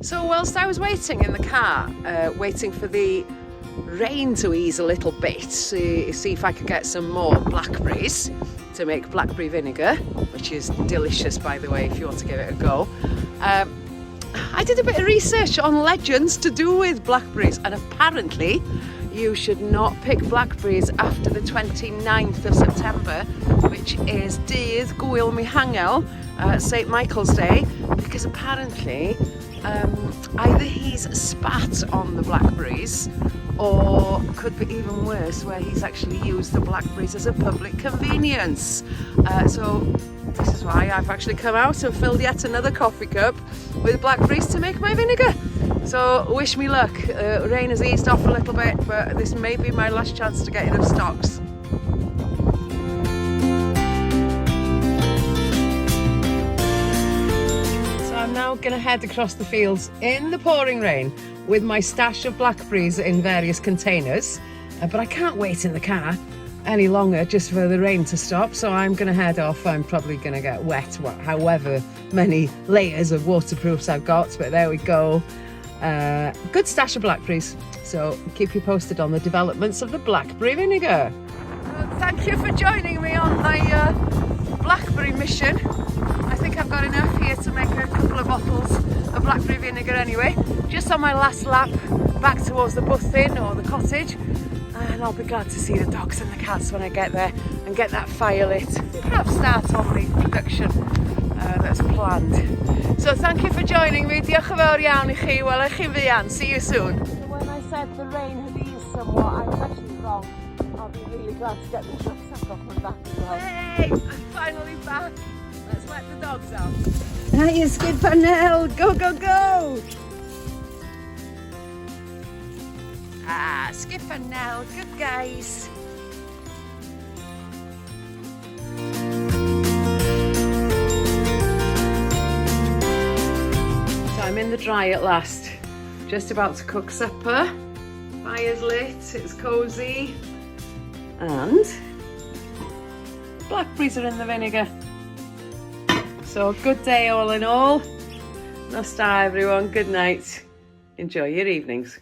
So whilst I was waiting in the car, waiting for the rain to ease a little bit, see if I could get some more blackberries to make blackberry vinegar, which is delicious, by the way, if you want to give it a go. I did a bit of research on legends to do with blackberries, and apparently you should not pick blackberries after the 29th of September, which is Dydd Gwyl Mihangel, St. Michael's Day, because apparently either he's spat on the blackberries, or could be even worse, where he's actually used the blackberries as a public convenience. So this is why I've actually come out and filled yet another coffee cup with blackberries to make my vinegar. So wish me luck. Rain has eased off a little bit, but this may be my last chance to get enough stocks. I'm now going to head across the fields in the pouring rain with my stash of blackberries in various containers, but I can't wait in the car any longer just for the rain to stop, so I'm going to head off. I'm probably going to get wet, however many layers of waterproofs I've got, but there we go. Good stash of blackberries, so keep you posted on the developments of the blackberry vinegar. Thank you for joining me on my blackberry mission. I think I've got enough here to make a couple of bottles of blackberry vinegar anyway. Just on my last lap back towards the bus inn or the cottage, and I'll be glad to see the dogs and the cats when I get there and get that fire lit. Perhaps start on the production that's planned. So thank you for joining me. Diolch yn fawr iawn I chi. Welai chi fuan. See you soon. So when I said the rain had eased somewhat, I was actually wrong. I'll be really glad to get the rucksack off my back as well. Hey, I'm finally back. Let's let the dogs out. Hiya, Skipper Nell. Go, go, go. Skipper Nell, good guys. So I'm in the dry at last. Just about to cook supper. Fire's lit, it's cosy. And blackberries are in the vinegar. So good day all in all. Nasta everyone, good night. Enjoy your evenings.